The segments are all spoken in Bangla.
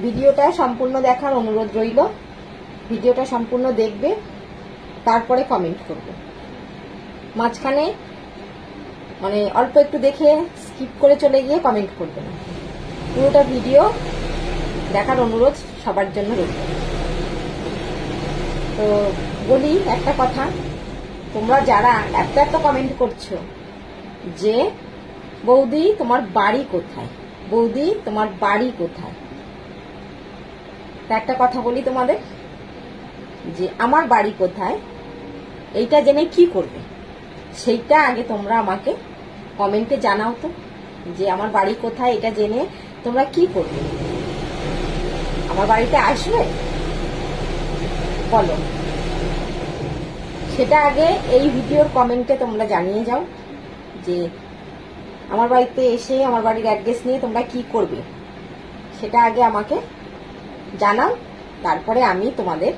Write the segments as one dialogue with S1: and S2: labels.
S1: ভিডিওটা সম্পূর্ণ দেখার অনুরোধ রইল। ভিডিওটা সম্পূর্ণ দেখবে, তারপরে কমেন্ট করবে। মাঝখানে মানে অল্প একটু দেখে স্কিপ করে চলে গিয়ে কমেন্ট করবে না। পুরোটা ভিডিও দেখার অনুরোধ সবার জন্য রইল। তো বলি একটা কথা, তোমরা যারা এত কমেন্ট করছো যে বৌদি তোমার বাড়ি কোথায়, বৌদি তোমার বাড়ি কোথায়, তা একটা কথা বলি তোমাদের, যে আমার বাড়ি কোথায় এইটা জেনে কি করবে, সেইটা আগে তোমরা আমাকে কমেন্টে জানাও তো, যে আমার বাড়ি কোথায় এটা জেনে তোমরা কি করবে। আমার বাড়িতে আসবে বলো, সেটা আগে এই ভিডিওর কমেন্টে তোমরা জানিয়ে যাও যে আমার বাড়িতে এসে আমার বাড়ির অ্যাড্রেস নিয়ে তোমরা কি করবে, সেটা আগে আমাকে জানাও। তারপরে আমি তোমাদের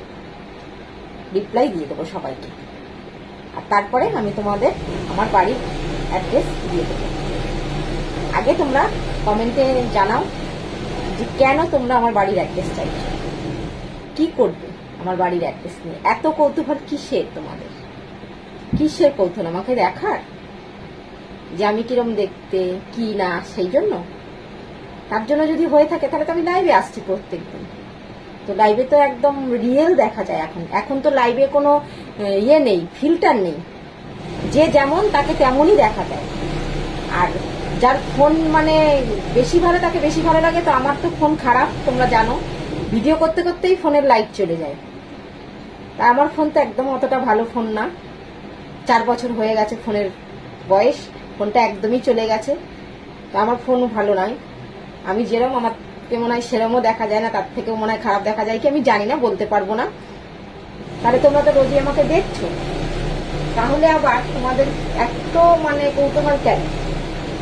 S1: রিপ্লাই দিয়ে দেবো সবাইকে, আর তারপরে আমি তোমাদের আমার বাড়ির অ্যাড্রেস দিয়ে দেবো। আগে তোমরা কমেন্টে জানাও যে কেন তোমরা আমার বাড়ির অ্যাড্রেস চাইছো, কি করবে আমার বাড়ির অ্যাড্রেস নিয়ে, এত কৌতূহল কিসের তোমাদের, কিসের কৌতূহল আমাকে দেখার যে আমি কিরম দেখতে কি না, সেই জন্য? তার জন্য যদি হয়ে থাকে তাহলে তো আমি লাইভে আসছি প্রত্যেকদিন। তো লাইভে তো একদম রিয়েল দেখা যায়। এখন তো লাইভে কোনো ইয়ে নেই, ফিল্টার নেই, যে যেমন তাকে তেমনই দেখা যায়। আর যার ফোন মানে বেশি ভালো তাকে বেশি ভালো লাগে। তো আমার তো ফোন খারাপ, তোমরা জানো, ভিডিও করতে করতেই ফোনের লাইট চলে যায়। তা আমার ফোন তো একদম অতটা ভালো ফোন না, 4 বছর হয়ে গেছে ফোনের বয়স, ফোনটা একদমই চলে গেছে। তো আমার ফোন ভালো নয়, আমি যেরকম আমাকে মনে হয় সেরকমও দেখা যায় না, তার থেকেও মনে হয় খারাপ দেখা যায় কি আমি জানি না, বলতে পারবো না। তাহলে তোমরা তো রোজই আমাকে দেখছো, তাহলে আবার তোমাদের এত মানে কৌতূহল কেন,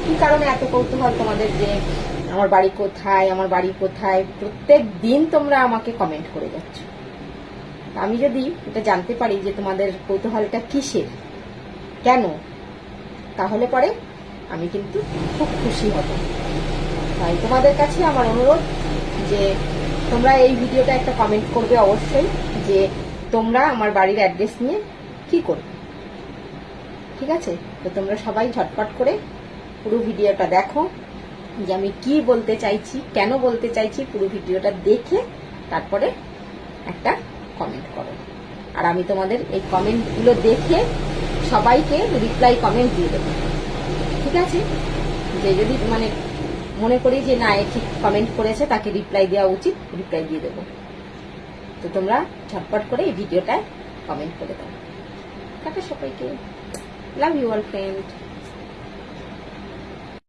S1: কি কারণে এত কৌতূহল তোমাদের যে আমার বাড়ি কোথায়, আমার বাড়ি কোথায়? প্রত্যেক দিন তোমরা আমাকে কমেন্ট করে যাচ্ছ। আমি যদি এটা জানতে পারি যে তোমাদের কৌতূহলটা কিসের, কেন, তাহলে পরে আমি কিন্তু খুব খুশি হব। তাই তোমাদের কাছে আমার অনুরোধ যে তোমরা এই ভিডিওটা একটা কমেন্ট করবে অবশ্যই, যে তোমরা আমার বাড়ির অ্যাড্রেস নিয়ে কি করবে। ঠিক আছে? তো তোমরা সবাই ঝটপট করে পুরো ভিডিওটা দেখো, যে আমি কি বলতে চাইছি, কেন বলতে চাইছি, পুরো ভিডিওটা দেখে তারপরে একটা কমেন্ট করো। আর আমি তোমাদের এই কমেন্টগুলো দেখে সবাইকে রিপ্লাই কমেন্ট দিয়ে দেবো। ঠিক আছে? যে যদি মানে মনে করি যে না, ঠিক কমেন্ট করেছে, তাকে রিপ্লাই দেওয়া উচিত, রিপ্লাই দিয়ে দেবো। তো তোমরা ঝটপট করে এই ভিডিওটায় কমেন্ট করে দাও। টাটা সবাইকে, লাভ ইউ অল ফ্রেন্ড।